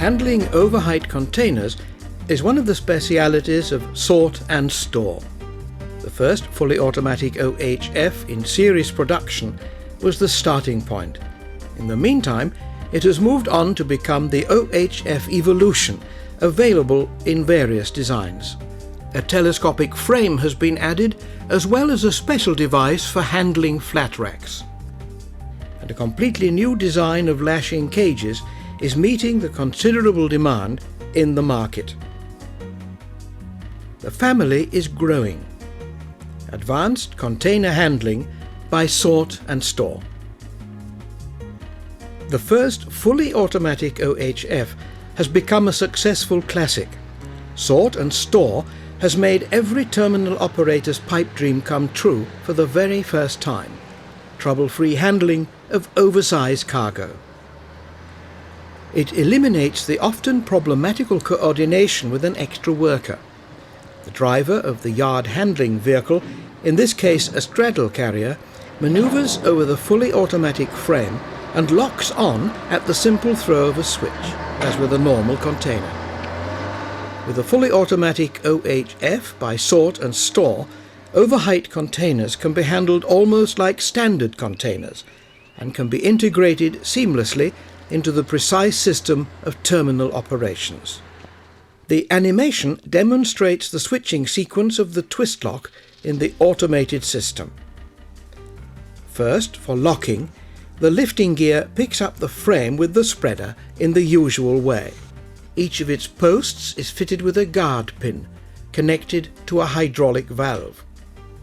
Handling overheight containers is one of the specialities of sort and store. The first fully automatic OHF in series production was the starting point. In the meantime, it has moved on to become the OHF Evolution, available in various designs. A telescopic frame has been added, as well as a special device for handling flat racks. And a completely new design of lashing cages is meeting the considerable demand in the market. The family is growing. Advanced container handling by sort and store. The first fully automatic OHF has become a successful classic. Sort and store has made every terminal operator's pipe dream come true for the very first time. Trouble-free handling of oversized cargo. It eliminates the often problematical coordination with an extra worker. The driver of the yard handling vehicle, in this case a straddle carrier, maneuvers over the fully automatic frame and locks on at the simple throw of a switch, as with a normal container. With a fully automatic OHF by sort and store, overheight containers can be handled almost like standard containers and can be integrated seamlessly into the precise system of terminal operations. The animation demonstrates the switching sequence of the twist lock in the automated system. First, for locking, the lifting gear picks up the frame with the spreader in the usual way. Each of its posts is fitted with a guard pin, connected to a hydraulic valve.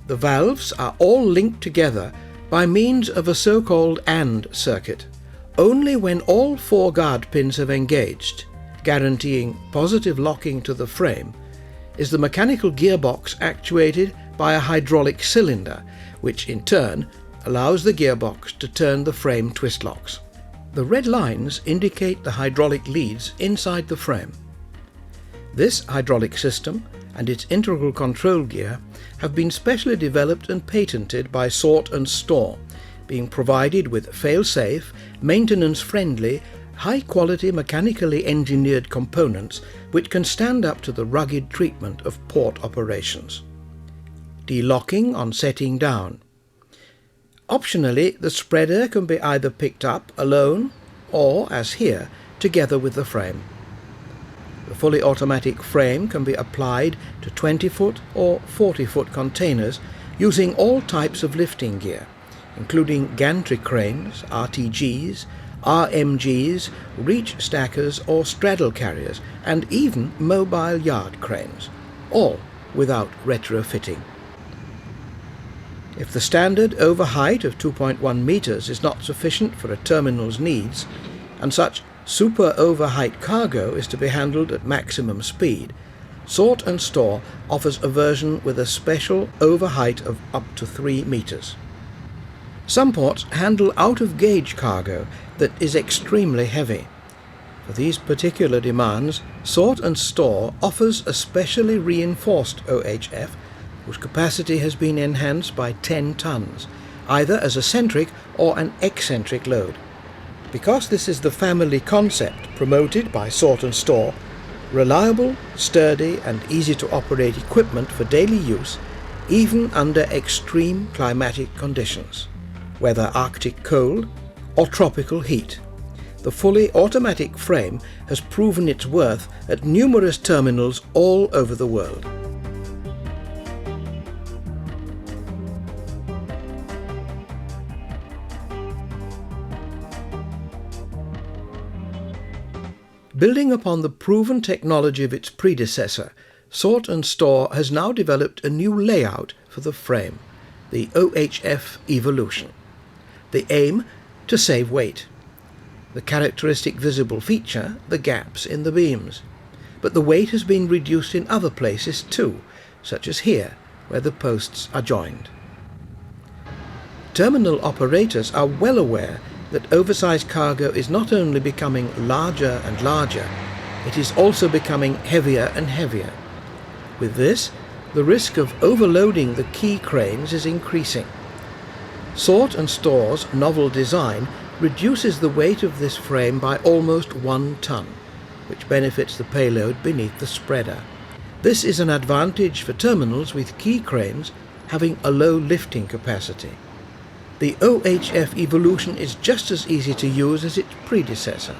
The valves are all linked together by means of a so-called AND circuit. Only when all 4 guard pins have engaged, guaranteeing positive locking to the frame, is the mechanical gearbox actuated by a hydraulic cylinder, which in turn allows the gearbox to turn the frame twist locks. The red lines indicate the hydraulic leads inside the frame. This hydraulic system and its integral control gear have been specially developed and patented by Sort and Store, being provided with fail-safe, maintenance-friendly, high-quality mechanically engineered components which can stand up to the rugged treatment of port operations. Delocking on setting down. Optionally, the spreader can be either picked up alone or, as here, together with the frame. The fully automatic frame can be applied to 20-foot or 40-foot containers using all types of lifting gear, including gantry cranes, RTGs, RMGs, reach stackers or straddle carriers, and even mobile yard cranes, all without retrofitting. If the standard overheight of 2.1 meters is not sufficient for a terminal's needs, and such super overheight cargo is to be handled at maximum speed, Sort and Store offers a version with a special overheight of up to 3 meters. Some ports handle out-of-gauge cargo that is extremely heavy. For these particular demands, Sort and Store offers a specially reinforced OHF whose capacity has been enhanced by 10 tons, either as a centric or an eccentric load. Because this is the family concept promoted by Sort and Store, reliable, sturdy and easy to operate equipment for daily use, even under extreme climatic conditions, whether Arctic cold or tropical heat. The fully automatic frame has proven its worth at numerous terminals all over the world. Building upon the proven technology of its predecessor, Sort and Store has now developed a new layout for the frame, the OHF Evolution. The aim? To save weight. The characteristic visible feature? The gaps in the beams. But the weight has been reduced in other places too, such as here, where the posts are joined. Terminal operators are well aware that oversized cargo is not only becoming larger and larger, it is also becoming heavier and heavier. With this, the risk of overloading the key cranes is increasing. Sort and Store's novel design reduces the weight of this frame by almost 1 ton. which benefits the payload beneath the spreader. This is an advantage for terminals with key cranes having a low lifting capacity. The OHF Evolution is just as easy to use as its predecessor,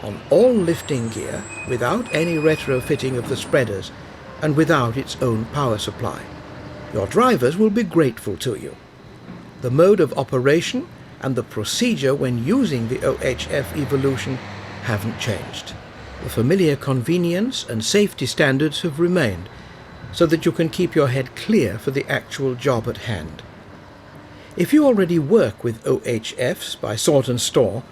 on all lifting gear without any retrofitting of the spreaders and without its own power supply. Your drivers will be grateful to you. The mode of operation and the procedure when using the OHF Evolution haven't changed. The familiar convenience and safety standards have remained, so that you can keep your head clear for the actual job at hand. If you already work with OHFs by sort and store,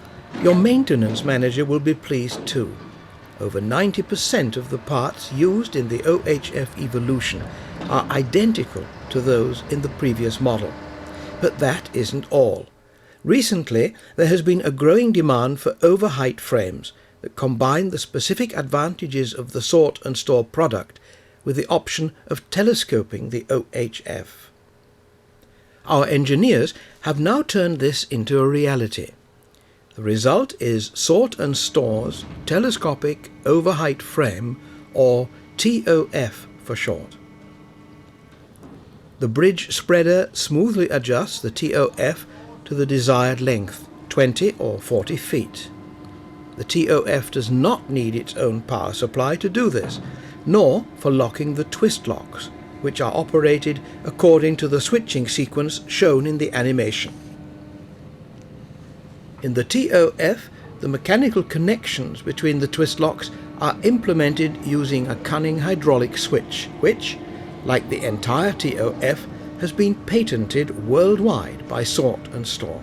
your maintenance manager will be pleased too. Over 90% of the parts used in the OHF Evolution are identical to those in the previous model. But that isn't all. Recently, there has been a growing demand for Overheight frames that combine the specific advantages of the sort and store product with the option of telescoping the OHF. Our engineers have now turned this into a reality. The result is Sort and Store's Telescopic Overheight Frame, or TOF for short. The bridge spreader smoothly adjusts the TOF to the desired length, 20 or 40 feet. The TOF does not need its own power supply to do this, nor for locking the twist locks, which are operated according to the switching sequence shown in the animation. In the TOF, the mechanical connections between the twist locks are implemented using a cunning hydraulic switch, which, like the entire TOF, has been patented worldwide by Sort and Store.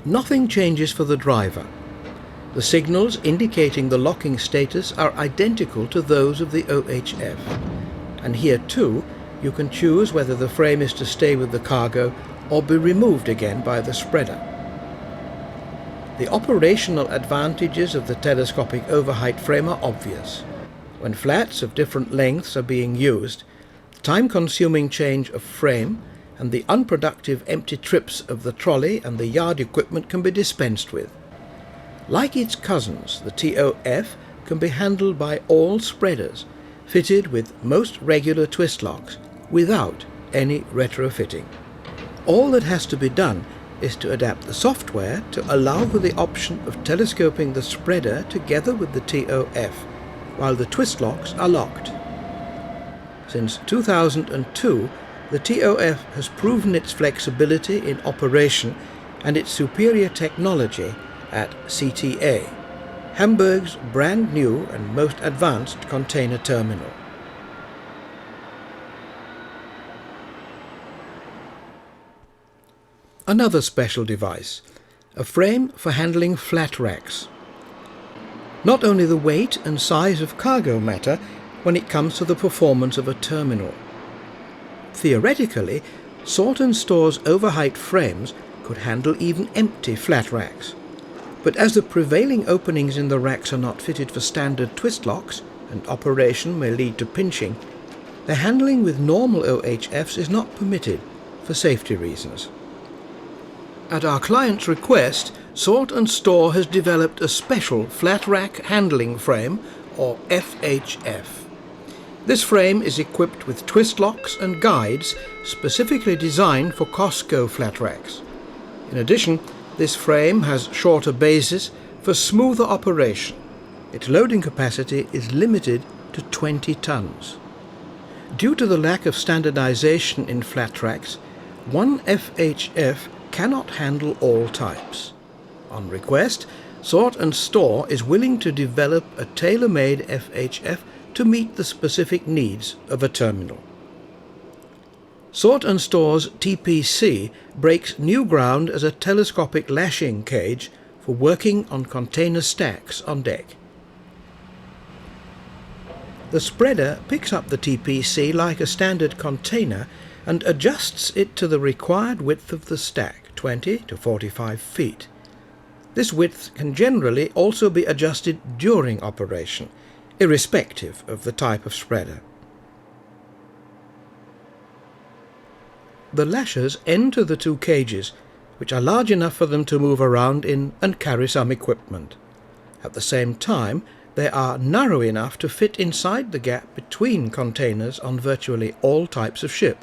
Nothing changes for the driver. The signals indicating the locking status are identical to those of the OHF, and here too you can choose whether the frame is to stay with the cargo or be removed again by the spreader. The operational advantages of the telescopic overheight frame are obvious. When flats of different lengths are being used, the time-consuming change of frame and the unproductive empty trips of the trolley and the yard equipment can be dispensed with. Like its cousins, the TOF can be handled by all spreaders, fitted with most regular twist locks, without any retrofitting. All that has to be done is to adapt the software to allow for the option of telescoping the spreader together with the TOF, while the twist locks are locked. Since 2002, the TOF has proven its flexibility in operation and its superior technology at CTA, Hamburg's brand new and most advanced container terminal. Another special device, a frame for handling flat racks. Not only the weight and size of cargo matter when it comes to the performance of a terminal. Theoretically, Sort and Store's overheight frames could handle even empty flat racks. But as the prevailing openings in the racks are not fitted for standard twist locks, and operation may lead to pinching, the handling with normal OHFs is not permitted for safety reasons. At our client's request, Sort and Store has developed a special flat rack handling frame, or FHF. This frame is equipped with twist locks and guides specifically designed for Costco flat racks. In addition, this frame has shorter bases for smoother operation. Its loading capacity is limited to 20 tons. Due to the lack of standardization in flat racks, one FHF cannot handle all types. On request, Sort and Store is willing to develop a tailor-made FHF to meet the specific needs of a terminal. Sort and Store's TPC breaks new ground as a telescopic lashing cage for working on container stacks on deck. The spreader picks up the TPC like a standard container and adjusts it to the required width of the stack, 20 to 45 feet. This width can generally also be adjusted during operation, irrespective of the type of spreader. The lashers enter the two cages, which are large enough for them to move around in and carry some equipment. At the same time, they are narrow enough to fit inside the gap between containers on virtually all types of ship.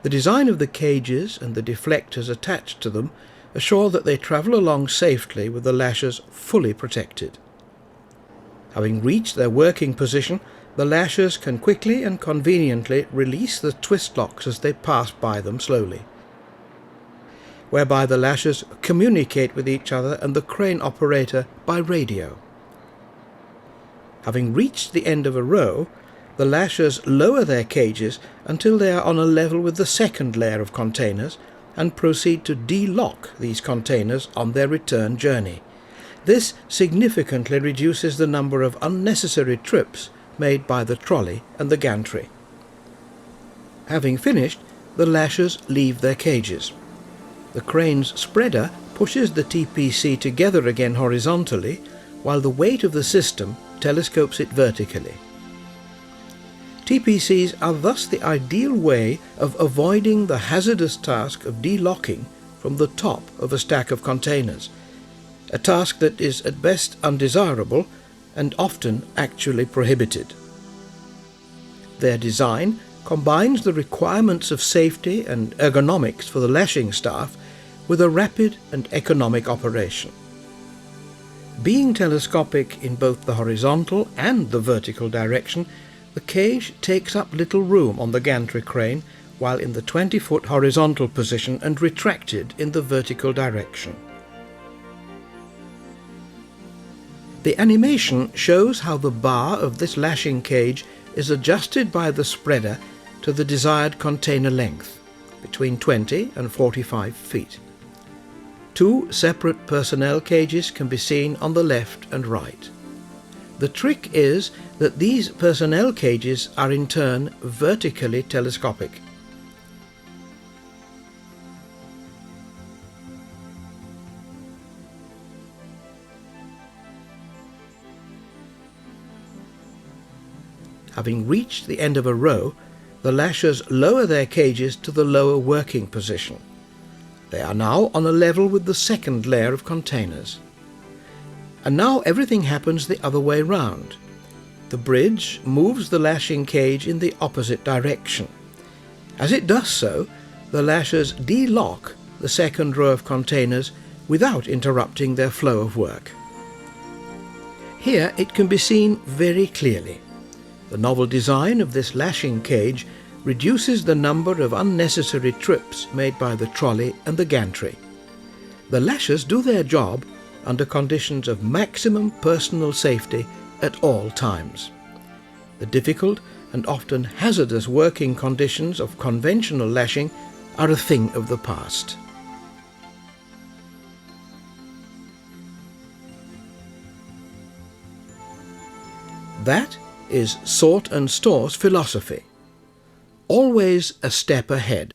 The design of the cages and the deflectors attached to them assure that they travel along safely with the lashers fully protected. Having reached their working position, the lashers can quickly and conveniently release the twist locks as they pass by them slowly, whereby the lashers communicate with each other and the crane operator by radio. Having reached the end of a row, the lashers lower their cages until they are on a level with the second layer of containers and proceed to de-lock these containers on their return journey. This significantly reduces the number of unnecessary trips made by the trolley and the gantry. Having finished, the lashers leave their cages. The crane's spreader pushes the TPC together again horizontally, while the weight of the system telescopes it vertically. TPCs are thus the ideal way of avoiding the hazardous task of de-locking from the top of a stack of containers, a task that is at best undesirable and often actually prohibited. Their design combines the requirements of safety and ergonomics for the lashing staff with a rapid and economic operation. Being telescopic in both the horizontal and the vertical direction, the cage takes up little room on the gantry crane while in the 20-foot horizontal position and retracted in the vertical direction. The animation shows how the bar of this lashing cage is adjusted by the spreader to the desired container length, between 20 and 45 feet. Two separate personnel cages can be seen on the left and right. The trick is that these personnel cages are in turn vertically telescopic. Having reached the end of a row, the lashers lower their cages to the lower working position. They are now on a level with the second layer of containers. And now everything happens the other way round. The bridge moves the lashing cage in the opposite direction. As it does so, the lashers de-lock the second row of containers without interrupting their flow of work. Here it can be seen very clearly. The novel design of this lashing cage reduces the number of unnecessary trips made by the trolley and the gantry. The lashers do their job under conditions of maximum personal safety at all times. The difficult and often hazardous working conditions of conventional lashing are a thing of the past. That is Sort and Store's philosophy. Always a step ahead.